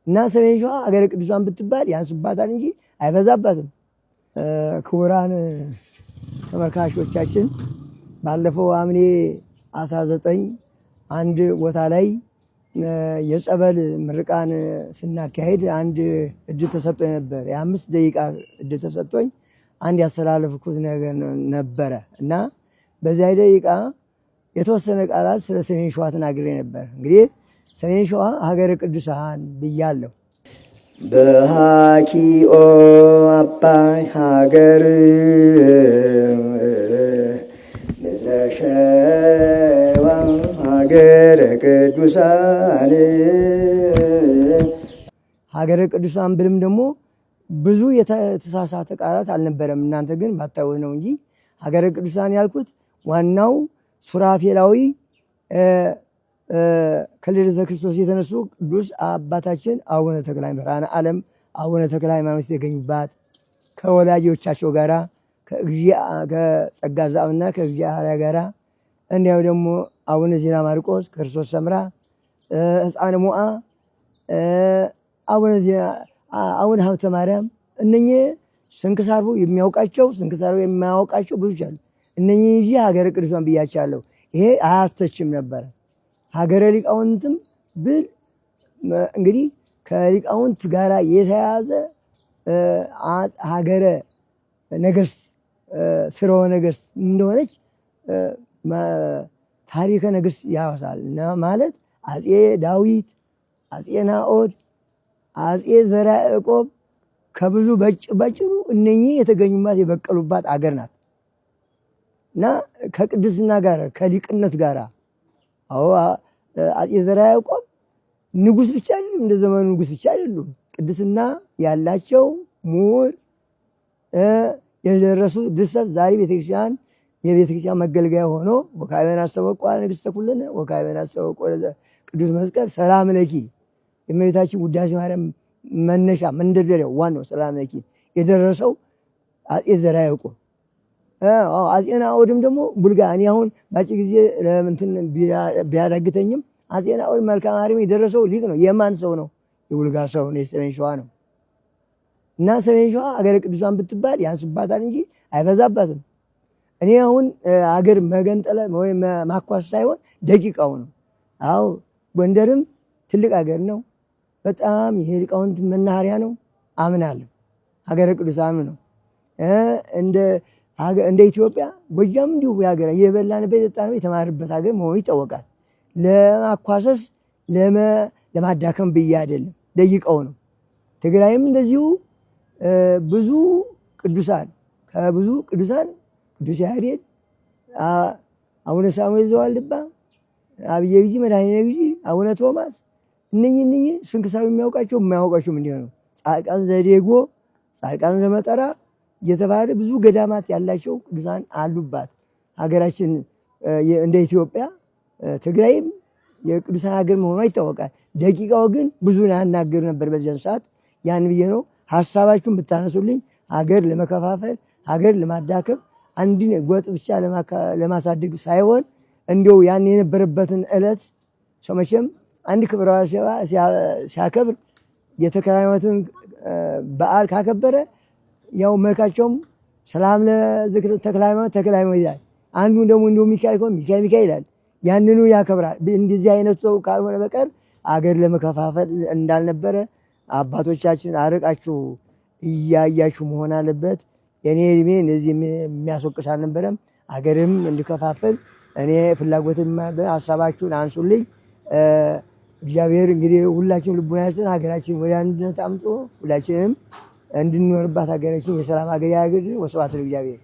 እና ሰሜን ሸዋ ሀገረ ቅዱሳን ብትባል ያንስባታል እንጂ አይበዛባትም። ክቡራን ተመልካቾቻችን ባለፈው ሐምሌ 19 አንድ ቦታ ላይ የጸበል ምርቃን ስናካሄድ አንድ እድል ተሰጥቶኝ ነበር። የ5 ደቂቃ እድል ተሰጥቶኝ አንድ ያስተላለፍኩት ነገር ነበረ እና በዚያ ደቂቃ የተወሰነ ቃላት ስለ ሰሜን ሸዋ ተናግሬ ነበር። እንግዲህ ሰሜን ሸዋ ሀገረ ቅዱሳን ብያለሁ። በሃኪኦ አባይ ሀገር ምድረሸዋ ሀገረ ቅዱሳን ሀገረ ቅዱሳን ብልም ደግሞ ብዙ የተሳሳተ ቃላት አልነበረም። እናንተ ግን ባታውቁት ነው እንጂ ሀገረ ቅዱሳን ያልኩት ዋናው ሱራፌላዊ ከልደተ ክርስቶስ የተነሱ ቅዱስ አባታችን አቡነ ተክለ ብርሃነ ዓለም አቡነ ተክለ ሃይማኖት የተገኙባት ከወላጆቻቸው ጋራ ከጸጋ ዘአብና ከእግዚአብሔር ጋራ እንዲያው ደግሞ አቡነ ዜና ማርቆስ ክርስቶስ ሰምራ ሕፃነ ሞዓ አቡነ ሀብተ ማርያም እነኚህ ስንክሳሩ የሚያውቃቸው ስንክሳሩ የማያውቃቸው ብዙ አሉ። እነኚህ እንጂ ሀገረ ቅዱሳን ብያቻለሁ። ይሄ አያስተችም ነበረ። ሀገረ ሊቃውንትም ብል እንግዲህ ከሊቃውንት ጋራ የተያያዘ ሀገረ ነገስት ስርወ ነገስት እንደሆነች ታሪከ ነገስት ያወሳል እና ማለት አፄ ዳዊት፣ አፄ ናኦድ፣ አፄ ዘርዓ ያዕቆብ ከብዙ በጭሩ እነኚህ የተገኙባት የበቀሉባት አገር ናት እና ከቅድስና ጋር ከሊቅነት ጋር አፄ ዘርዓ ያዕቆብ ንጉስ ብቻ አይደሉም፣ እንደ ዘመኑ ንጉስ ብቻ አይደሉም። ቅድስና ያላቸው ምሁር የደረሱ ድርሰት ዛሬ ቤተክርስቲያን የቤተክርስቲያን መገልገያ ሆኖ ወካዕበነ አስተበቁ ንግሥተ ኩልነ ወካዕበነ አስተበቁ ቅዱስ መስቀል ሰላም ለኪ የእመቤታችን ውዳሴ ማርያም መነሻ መንደርደሪያው ዋናው ሰላም ለኪ የደረሰው አፄ ዘርዓ ያዕቆብ። አፄ ናኦድም ደግሞ ቡልጋ እኔ አሁን ባጭር ጊዜ ለምንትን ቢያዳግተኝም አፄ ናኦድ መልክአ ማርያም የደረሰው ሊቅ ነው። የማን ሰው ነው? የቡልጋ ሰው ነው። የሰሜን ሸዋ ነው። እና ሰሜን ሸዋ ሀገረ ቅዱሳን ብትባል ያንስባታል እንጂ አይበዛባትም። እኔ አሁን አገር መገንጠለ ወይም ማኳስ ሳይሆን ደቂቃው ነው። አዎ ጎንደርም ትልቅ ሀገር ነው። በጣም የሊቃውንት መናኸሪያ ነው አምናለሁ። ሀገረ ቅዱሳን ነው። እንደ ኢትዮጵያ ጎጃም እንዲሁ ያገረ የበላንበት የጠጣንበት የተማርበት ሀገር መሆኑ ይታወቃል። ለማኳሰስ ለማዳከም ብዬ አይደለም፣ ደቂቃው ነው። ትግራይም እንደዚሁ ብዙ ቅዱሳን ከብዙ ቅዱሳን ቅዱስ ያሬድ፣ አቡነ ሳሙኤል ዘዋልድባ፣ አብየ ጊዜ መድኃኒነ ጊዜ፣ አቡነ ቶማስ እነኚህ ስንክሳሩ የሚያውቃቸው የማያውቃቸው እንዲሆኑ ጻድቃን ዘዴጎ፣ ጻድቃን ዘመጠራ እየተባለ ብዙ ገዳማት ያላቸው ቅዱሳን አሉባት ሀገራችን። እንደ ኢትዮጵያ ትግራይም የቅዱሳን ሀገር መሆኗ ይታወቃል። ደቂቃው ግን ብዙን ያናገር ነበር በዚያን ሰዓት። ያን ብዬ ነው ሀሳባችሁን ብታነሱልኝ ሀገር ለመከፋፈል ሀገር ለማዳከም አንድን ጎጥ ብቻ ለማሳደግ ሳይሆን እንዲው ያን የነበረበትን ዕለት ሰው መቼም አንድ ክብረ ሲያከብር የተክለ ሃይማኖትን በዓል ካከበረ ያው መልካቸውም ሰላም ለዝክር ተክለ ሃይማኖት ተክለ ሃይማኖት ይላል። አንዱ ደግሞ እንደው ሚካኤል ከሆነ ሚካኤል ይላል። ያንኑ ያከብራል። እንደዚህ አይነቱ ካልሆነ በቀር አገር ለመከፋፈል እንዳልነበረ አባቶቻችን አርቃችሁ እያያችሁ መሆን አለበት። የኔ እድሜ እንደዚህ የሚያስወቅስ አልነበረም። አገርም እንድከፋፈል እኔ ፍላጎትም ሀሳባችሁን አንሱልኝ። እግዚአብሔር እንግዲህ ሁላችን ልቡና ያስጠን፣ ሀገራችን ወደ አንድነት አምጦ ሁላችንም እንድንኖርባት ሀገራችን የሰላም ሀገር ያድርግ። ወስብሐት ለእግዚአብሔር።